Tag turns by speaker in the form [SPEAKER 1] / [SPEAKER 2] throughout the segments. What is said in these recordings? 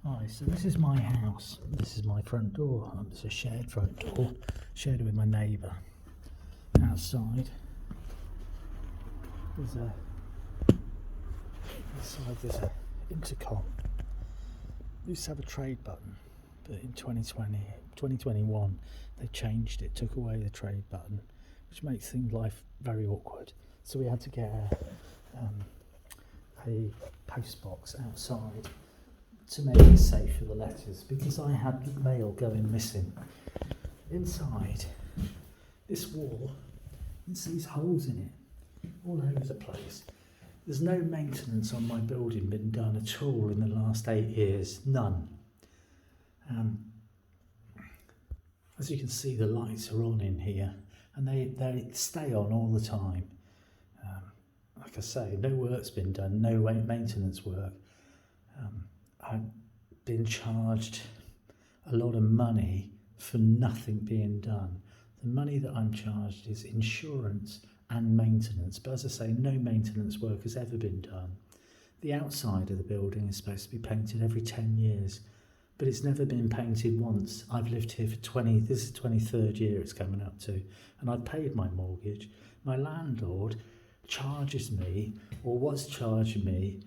[SPEAKER 1] Hi, so this is my house. This is my front door. It's a shared front door, shared with my neighbour. Outside, there's an intercom. We used to have a trade button, but in 2021, they changed it, took away the trade button, which makes life very awkward. So we had to get a post box outside to make it safe for the letters, because I had mail going missing. Inside this wall, you can see these holes in it all over the place. There's no maintenance on my building been done at all in the last 8 years, none. As you can see, the lights are on in here, and they stay on all the time. Like I say, no work's been done, no maintenance work. I've been charged a lot of money for nothing being done. The money that I'm charged is insurance and maintenance, but as I say, no maintenance work has ever been done. The outside of the building is supposed to be painted every 10 years, but it's never been painted once. I've lived here for this is the 23rd year it's coming up to, and I've paid my mortgage. My landlord charges me, or was charging me,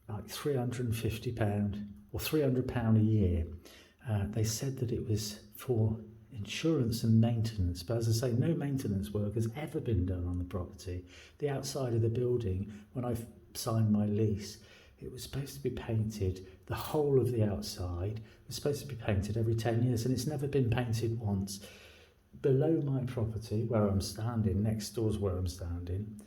[SPEAKER 1] like £350 or £300 a year. They said that it was for insurance and maintenance, but as I say, no maintenance work has ever been done on the property. The outside of the building, when I signed my lease, it was supposed to be painted, the whole of the outside was supposed to be painted every 10 years, and it's never been painted once. Below my property, where I'm standing, next door's where I'm standing,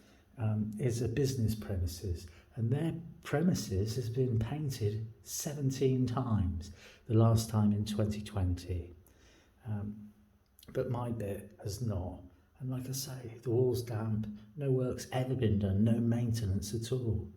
[SPEAKER 1] is a business premises, and their premises has been painted 17 times, the last time in 2020. But my bit has not. And like I say, the wall's damp, no work's ever been done, no maintenance at all.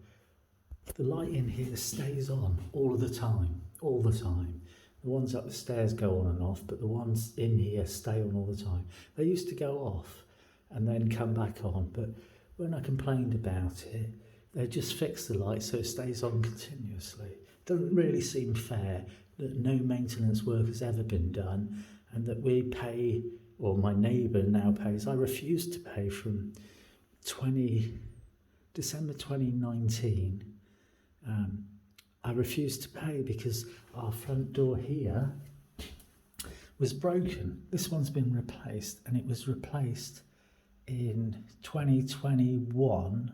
[SPEAKER 1] The light in here stays on all of the time, all the time. The ones up the stairs go on and off, but the ones in here stay on all the time. They used to go off and then come back on, but when I complained about it, they just fixed the light so it stays on continuously. Doesn't really seem fair that no maintenance work has ever been done, and that we pay, or my neighbour now pays. I refused to pay from December 2019. I refused to pay because our front door here was broken. This one's been replaced, and it was replaced in 2021,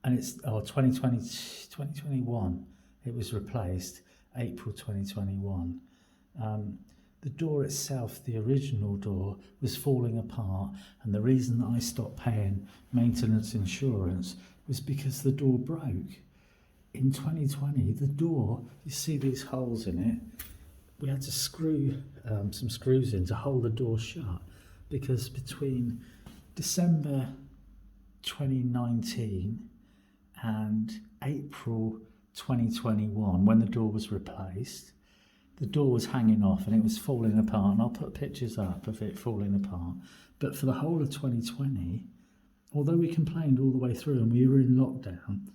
[SPEAKER 1] and it's 2021 it was replaced, April 2021. The door itself, the original door, was falling apart, and the reason that I stopped paying maintenance insurance was because the door broke. In 2020, the door, you see these holes in it, we had to screw some screws in to hold the door shut, because between December 2019 and April 2021, when the door was replaced, the door was hanging off and it was falling apart, and I'll put pictures up of it falling apart. But for the whole of 2020, although we complained all the way through and we were in lockdown,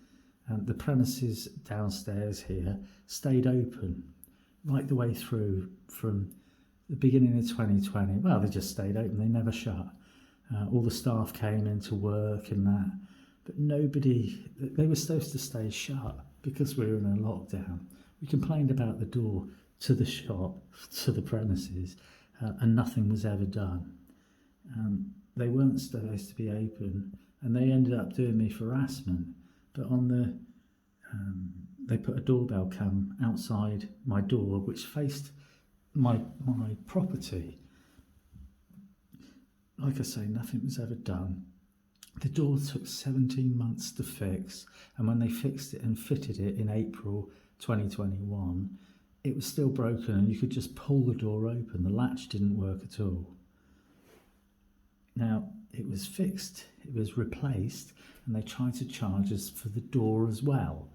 [SPEAKER 1] the premises downstairs here stayed open right the way through from the beginning of 2020. Well, they just stayed open, they never shut. All the staff came into work and that, but they were supposed to stay shut because we were in a lockdown. We complained about the door to the shop, to the premises, and nothing was ever done. They weren't supposed to be open, and they ended up doing me for harassment. But they put a doorbell cam outside my door, which faced my property. Like I say, nothing was ever done. The door took 17 months to fix, and when they fixed it and fitted it in April 2021, it was still broken, and you could just pull the door open. The latch didn't work at all. Now, it was fixed, it was replaced, and they tried to charge us for the door as well.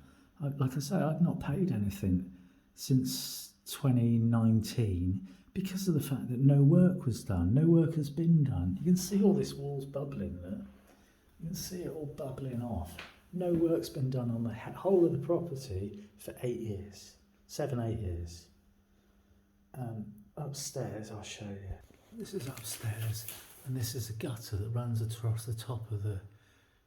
[SPEAKER 1] Like I say, I've not paid anything since 2019 because of the fact that no work was done. No work has been done. You can see all this wall's bubbling there. You can see it all bubbling off. No work's been done on the whole of the property for 8 years, 7, 8 years. Upstairs, I'll show you. This is upstairs, and this is a gutter that runs across the top of the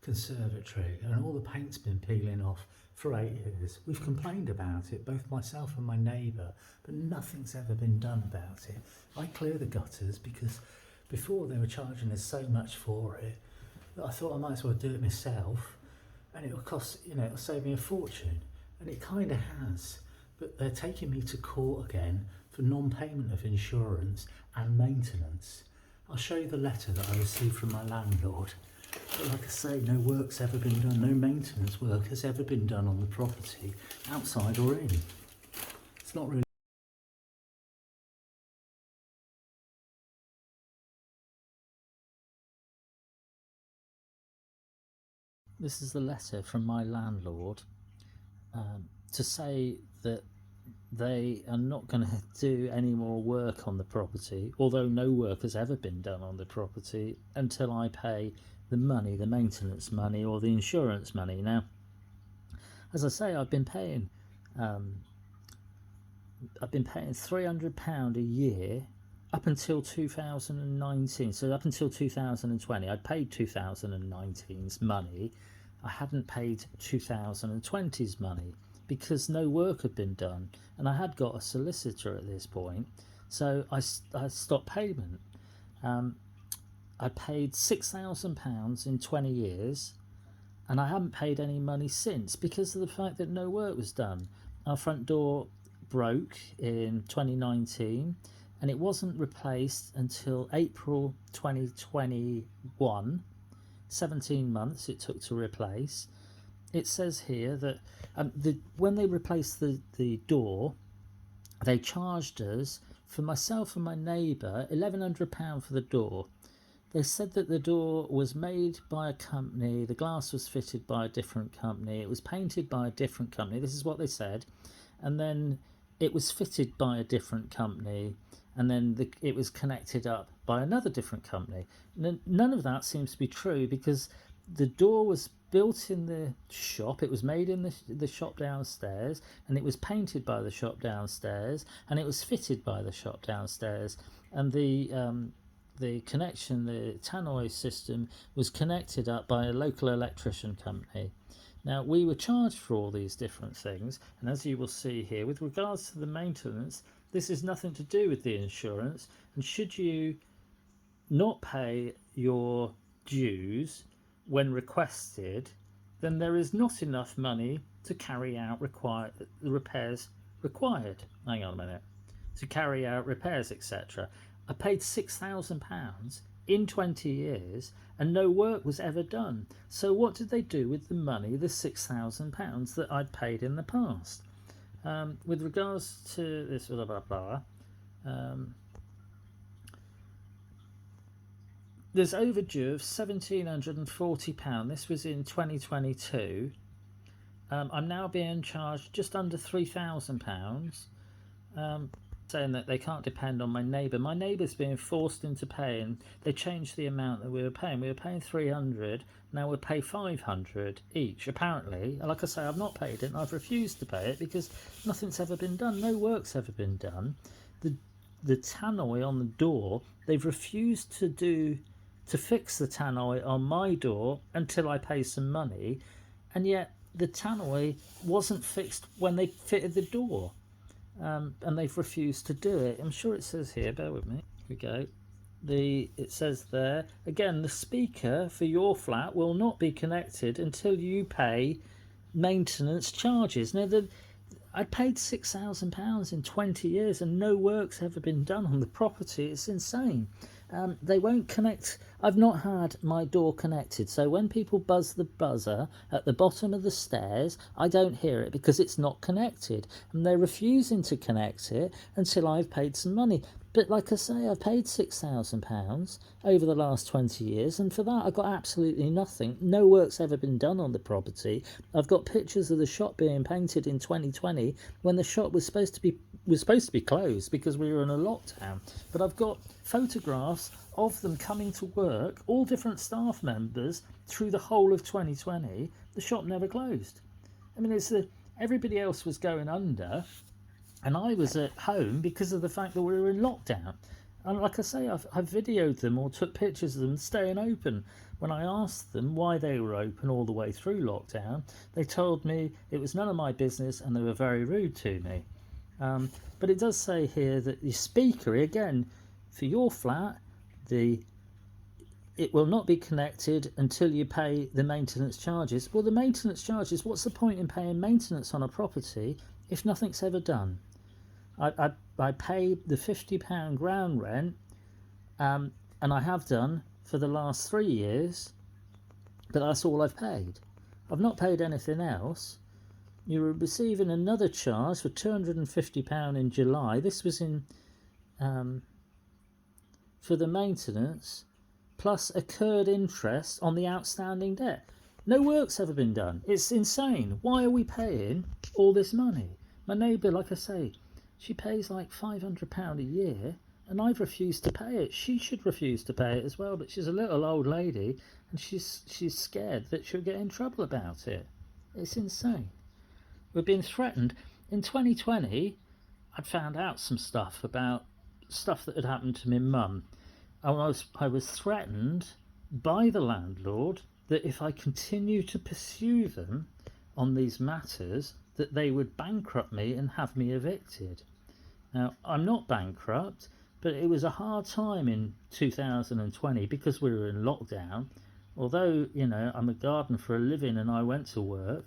[SPEAKER 1] conservatory, and all the paint's been peeling off for 8 years. We've complained about it, both myself and my neighbour, but nothing's ever been done about it. I clear the gutters because before they were charging us so much for it that I thought I might as well do it myself, and it'll cost, it'll save me a fortune, and it kind of has. But they're taking me to court again for non-payment of insurance and maintenance. I'll show you the letter that I received from my landlord. But like I say, no work's ever been done, no maintenance work has ever been done on the property, outside or in. It's not really... This is the letter from my landlord to say that they are not going to do any more work on the property, although no work has ever been done on the property, until I pay the money, the maintenance money or the insurance money. Now, as I say, I've been paying £300 a year up until 2019. So up until 2020, I'd paid 2019's money. I hadn't paid 2020's money because no work had been done, and I had got a solicitor at this point, so I stopped payment. I paid £6,000 in 20 years, and I haven't paid any money since because of the fact that no work was done. Our front door broke in 2019, and it wasn't replaced until April 2021. 17 months it took to replace. It says here that when they replaced the door, they charged us, for myself and my neighbour, £1,100 for the door. They said that the door was made by a company, the glass was fitted by a different company, it was painted by a different company, this is what they said, and then it was fitted by a different company, and then it was connected up by another different company. None of that seems to be true, because the door was built in the shop, it was made in the shop downstairs, and it was painted by the shop downstairs, and it was fitted by the shop downstairs, and the connection, the tannoy system, was connected up by a local electrician company. Now, we were charged for all these different things, and as you will see here, with regards to the maintenance, this is nothing to do with the insurance, and should you not pay your dues when requested, then there is not enough money to carry out the repairs required. Hang on a minute. To carry out repairs, etc. I paid £6,000 in 20 years and no work was ever done. So what did they do with the money, the £6,000 that I'd paid in the past? With regards to this, blah, blah, blah, there's overdue of £1,740. This was in 2022. I'm now being charged just under £3,000, saying that they can't depend on my neighbour. My neighbour's being forced into paying. They changed the amount that we were paying. We were paying £300. Now we'll pay £500 each. Apparently, like I say, I've not paid it, and I've refused to pay it because nothing's ever been done. No work's ever been done. The tannoy on the door, they've refused to fix the tannoy on my door until I pay some money, and yet the tannoy wasn't fixed when they fitted the door, and they've refused to do it. I'm sure it says here, bear with me, here we go, it says there again, the speaker for your flat will not be connected until you pay maintenance charges. Now, I paid £6,000 in 20 years and no work's ever been done on the property. It's insane. They won't connect. I've not had my door connected, so when people buzz the buzzer at the bottom of the stairs, I don't hear it because it's not connected, and they're refusing to connect it until I've paid some money. But like I say, I've paid £6,000 over the last 20 years, and for that I got absolutely nothing. No work's ever been done on the property. I've got pictures of the shop being painted in 2020 when the shop was supposed to be closed because we were in a lockdown. But I've got photographs of them coming to work, all different staff members, through the whole of 2020, the shop never closed. I mean, everybody else was going under, and I was at home because of the fact that we were in lockdown. And like I say, I've videoed them or took pictures of them staying open. When I asked them why they were open all the way through lockdown, they told me it was none of my business and they were very rude to me. But it does say here that the speaker, again, for your flat, it will not be connected until you pay the maintenance charges. Well, the maintenance charges, what's the point in paying maintenance on a property if nothing's ever done? I pay the £50 ground rent, and I have done for the last 3 years, but that's all I've paid. I've not paid anything else. You're receiving another charge for £250 in July. This was in for the maintenance, plus accrued interest on the outstanding debt. No work's ever been done. It's insane. Why are we paying all this money? My neighbour, like I say, she pays like £500 a year, and I've refused to pay it. She should refuse to pay it as well, but she's a little old lady, and she's scared that she'll get in trouble about it. It's insane. We've been threatened. In 2020, I'd found out some stuff about stuff that had happened to my mum. I was threatened by the landlord that if I continue to pursue them on these matters, that they would bankrupt me and have me evicted. Now, I'm not bankrupt, but it was a hard time in 2020 because we were in lockdown. Although, you know, I'm a gardener for a living and I went to work,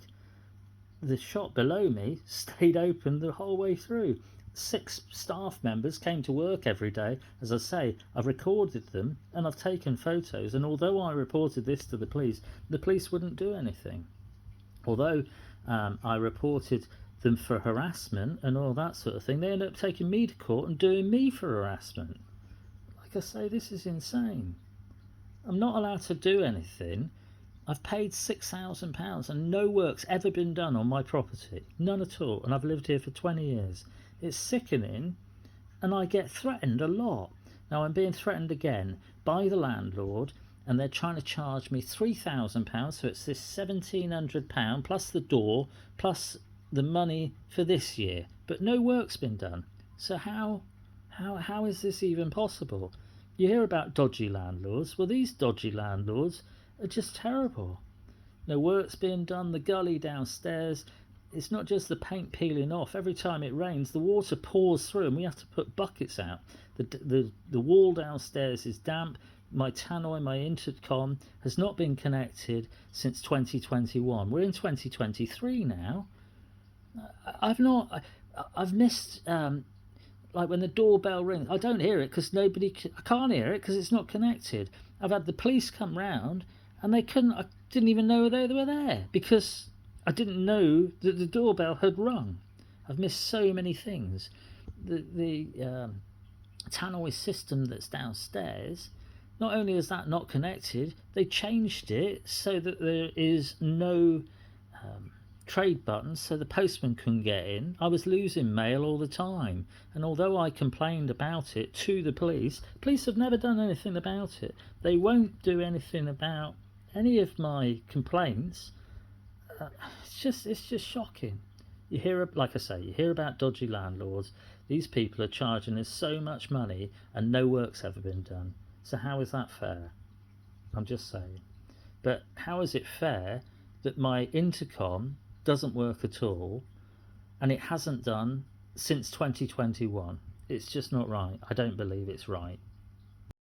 [SPEAKER 1] the shop below me stayed open the whole way through. 6 staff members came to work every day. As I say, I've recorded them and I've taken photos, and although I reported this to the police wouldn't do anything. Although I reported them for harassment and all that sort of thing, they ended up taking me to court and doing me for harassment. Like I say, this is insane. I'm not allowed to do anything. I've paid £6,000 and no work's ever been done on my property. None at all. And I've lived here for 20 years. It's sickening, and I get threatened a lot. Now I'm being threatened again by the landlord, and they're trying to charge me £3,000, so it's this £1,700 plus the door, plus the money for this year. But no work's been done. So how is this even possible? You hear about dodgy landlords. Well, these dodgy landlords are just terrible. No work's being done. The gully downstairs, it's not just the paint peeling off. Every time it rains, the water pours through and we have to put buckets out. The wall downstairs is damp. My tannoy, my intercom, has not been connected since 2021. We're in 2023 now. I've missed, like when the doorbell rings, I don't hear it because I can't hear it because it's not connected. I've had the police come round and I didn't even know they were there because I didn't know that the doorbell had rung. I've missed so many things. The tannoy system that's downstairs, not only is that not connected, they changed it so that there is no trade buttons, so the postman couldn't get in. I was losing mail all the time, and although I complained about it to the police have never done anything about it. They won't do anything about any of my complaints. It's just shocking. You hear, like I say, you hear about dodgy landlords. These people are charging us so much money and no work's ever been done. So how is that fair? I'm just saying. But how is it fair that my intercom doesn't work at all, and it hasn't done since 2021? It's just not right. I don't believe it's right.